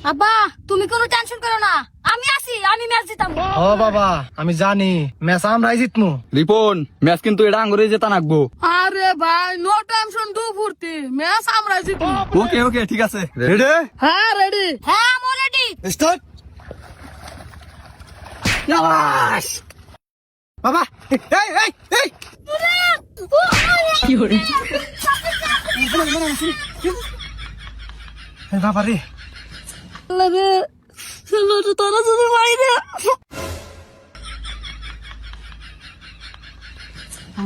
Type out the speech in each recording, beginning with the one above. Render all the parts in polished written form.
আব্বা তুমি কোনো টেনশন করো না, আমি আছি, আমি ম্যাচ জিতাম। ও বাবা আমি জানি ম্যাচ আমরাই জিতমু। রিপন ম্যাচ কিন্তু এটা আঙ্গুরে জেতা নাকবো। আরে ভাই নো টেনশন, দু ফুর্তি, ম্যাচ আমরা জিতবো। ওকে ওকে ঠিক আছে। রেডি হ্যাঁ রেডি। হ্যাঁ আমি রেডি। স্টার্ট। ইয়াস বাবা এই এই এই কি হরে এই বাবা রে আরে লোটো তোরা যদি মাইরে।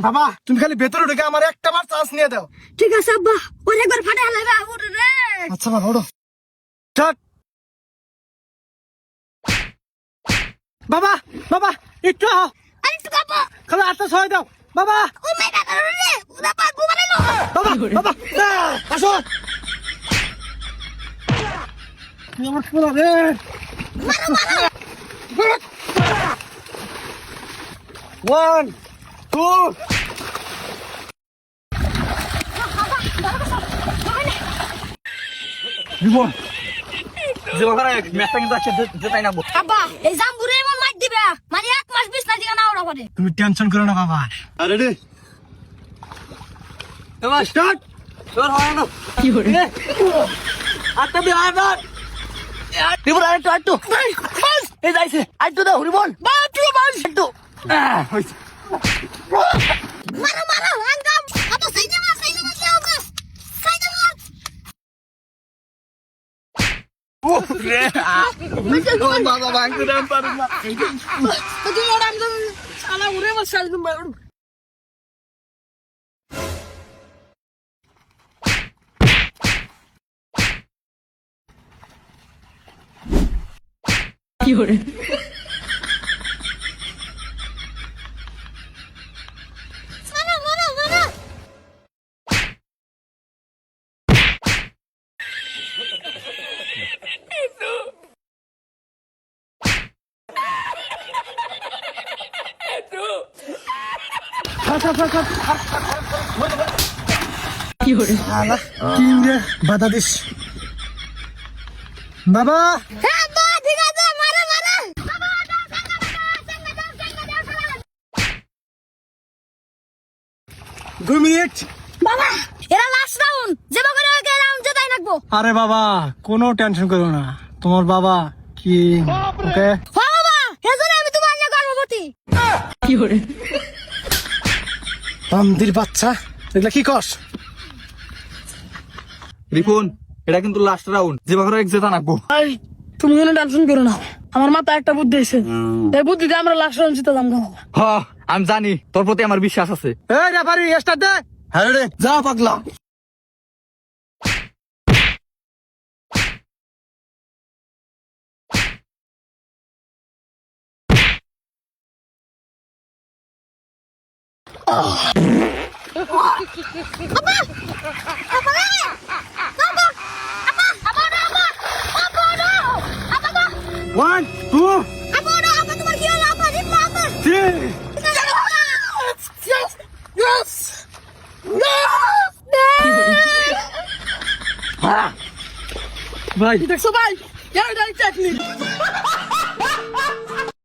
বাবা তুমি খালি ভেতরে ঢুকে আমার একটা বার চান্স নিয়ে দাও। ঠিক আছে আব্বা, ওর একবার ফাটা লাগবে ওরে রে। আচ্ছা বাবা ওঠো। স্টার্ট। বাবা বাবা একটু আরে একটু কাপা খালি 8-6 দাও বাবা। ও মাই গড রে, ওরা পাগু বানাইলো। বাবা বাবা আসো আমার শোনা রে। ওয়ান টু রিপন যেভাবে ম্যাচটা কিন্তু আজকে জেতাই নাকবো। আব্বা এই জাম্বুরে এমন মার দিবে মানে 1 মাস 20 না দিকে না ওরা পারে। তুমি টেনশন করো না বাবা। রেডি এবার স্টার্ট। এবার হয় না কি হরে আটটা দিয়ে আবার রিপন আরেকটু আরেকটু এই যাইছে আরেকটু দাও রিপন বাটু বাটু হইছে। মারো মারো আঙ্গাম আব্বা সাইডে মার দাও বাস সাইডে মার। রে ও বাবা ভাঙতে দাম পারুম না। তো তুই ওরা একদম শালা উড়ে বস শালা তুমি। কি হরে মারো মারো মারো। কি হরে কি রে বাধা দিস বাবা। হ্যাঁ আব্বা ঠিক আছে মারো মারো। 2 মিনিট। বাবা এরা লাস্ট রাউন্ড, যেবা করে আগে রাউন্ড জেতাই রাখবো। আরে বাবা কোনো টেনশন করো না, তোমার বাবা কি ওকে। হ্যাঁ বাবা এজন্য আমি তোমার নিয়ে গর্ববতী। কি হরে বান্দির বাচ্চা এগুলা কি কস। রিপন এটা কিন্তু লাস্ট রাউন্ড যেভাবে জেতা নাকবো। ভাই তুমি কোনো টেনশন করো না, আমার মাথায় একটা বুদ্ধি এসেছে, এই বুদ্ধিতে আমরা লাস্ট রাউন্ড জিতে যাবো। হ আমি জানি তোর প্রতি আমার বিশ্বাস আছে। এই রেফারি স্টার্ট দে। হ্যাঁ রে যা পাগলা। One two three. ভাই দেখছো ভাই, এটা টেকনিক।